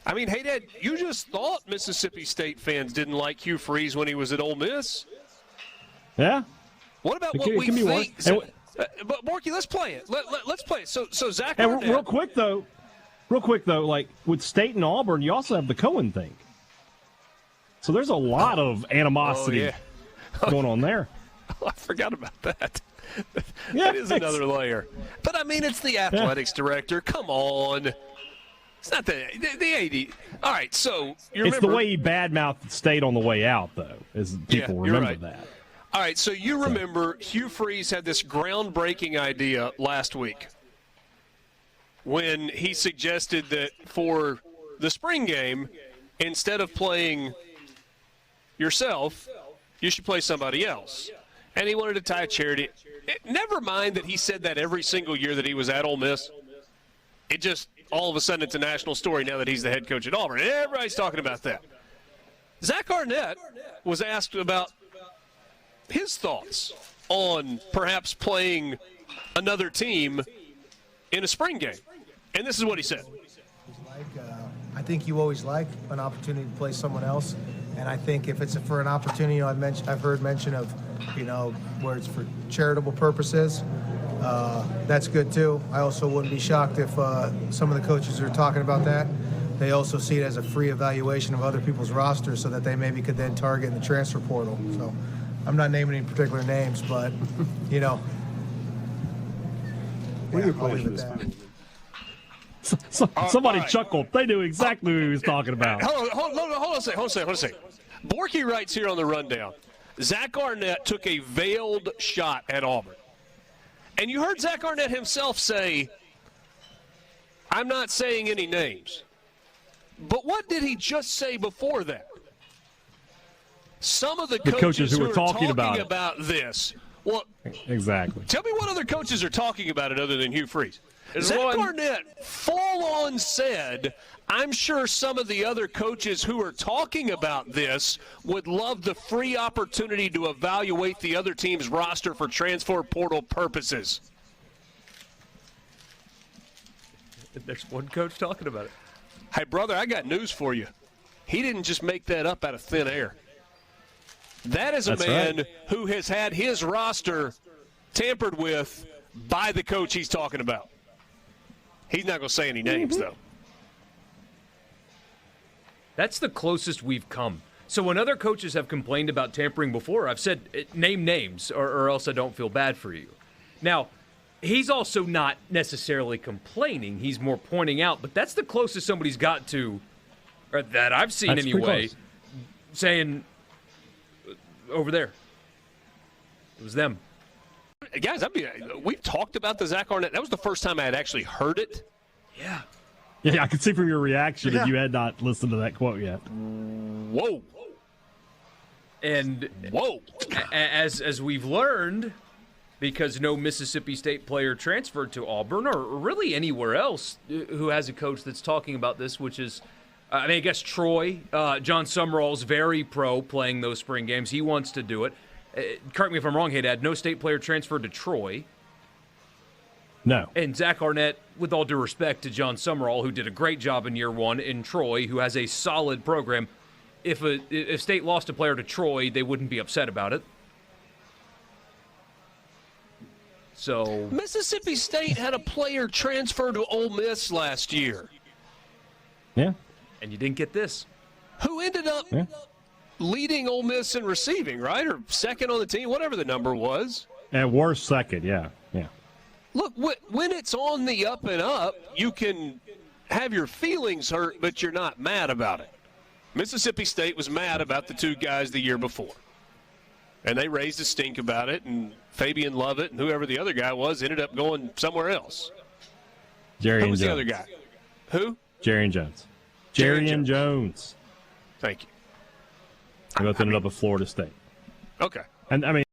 I mean, hey, Dad, you just thought Mississippi State fans didn't like Hugh Freeze when he was at Ole Miss. Yeah. What about what we think? But, Borky, let's play it. Let's play it. So Zach Arnett. Real quick, though, like with State and Auburn, you also have the Cohen thing. So there's a lot of animosity going on there. I forgot about that. That is another layer. But, I mean, it's the athletics director. Come on. It's not the AD. All right, so you remember. It's the way he badmouthed State on the way out, though, as people remember right. that. All right, so you remember Hugh Freeze had this groundbreaking idea last week when he suggested that for the spring game, instead of playing yourself, you should play somebody else. And he wanted to tie a charity. Never mind that he said that every single year that he was at Ole Miss. It just, all of a sudden, it's a national story now that he's the head coach at Auburn. Everybody's talking about that. Zach Arnett was asked about his thoughts on perhaps playing another team in a spring game. And this is what he said. I think you always like an opportunity to play someone else. And I think if it's for an opportunity, I've heard mention of, where it's for charitable purposes. That's good too. I also wouldn't be shocked if some of the coaches are talking about that. They also see it as a free evaluation of other people's rosters so that they maybe could then target in the transfer portal. So I'm not naming any particular names, but, I'll leave it at that. Somebody chuckled. They knew exactly who he was talking about. Hold on a second. Borky writes here on the rundown, Zach Arnett took a veiled shot at Auburn. And you heard Zach Arnett himself say, I'm not saying any names. But what did he just say before that? Some of the coaches who are talking about this. Well, exactly. Tell me what other coaches are talking about it other than Hugh Freeze. Zach Arnett full-on said, I'm sure some of the other coaches who are talking about this would love the free opportunity to evaluate the other team's roster for transfer portal purposes. There's one coach talking about it. Hey, brother, I got news for you. He didn't just make that up out of thin air. That is a man who has had his roster tampered with by the coach he's talking about. He's not going to say any names, though. That's the closest we've come. So when other coaches have complained about tampering before, I've said, name names, or else I don't feel bad for you. Now, he's also not necessarily complaining. He's more pointing out, but that's the closest somebody's got to, or that I've seen anyway, saying, over there. It was them. Guys, we've talked about the Zach Arnett. That was the first time I had actually heard it. Yeah. Yeah, I could see from your reaction that you had not listened to that quote yet. Whoa. And as we've learned, because no Mississippi State player transferred to Auburn or really anywhere else who has a coach that's talking about this, which is, I guess Troy, John Summerall's very pro playing those spring games. He wants to do it. Correct me if I'm wrong, hey, Dad, no state player transferred to Troy. No. And Zach Arnett, with all due respect to John Summerall, who did a great job in year one, in Troy, who has a solid program, if State lost a player to Troy, they wouldn't be upset about it. So Mississippi State had a player transfer to Ole Miss last year. Yeah. And you didn't get this. Who ended up leading Ole Miss in receiving, right? Or second on the team, whatever the number was. At worst, second, yeah. Look, when it's on the up and up, you can have your feelings hurt, but you're not mad about it. Mississippi State was mad about the two guys the year before. And they raised a stink about it, and Fabian Lovett and whoever the other guy was ended up going somewhere else. Who was the other guy? Who? Jerry and Jones. Jerry and Jones. Thank you. They both ended up at Florida State. Okay. And,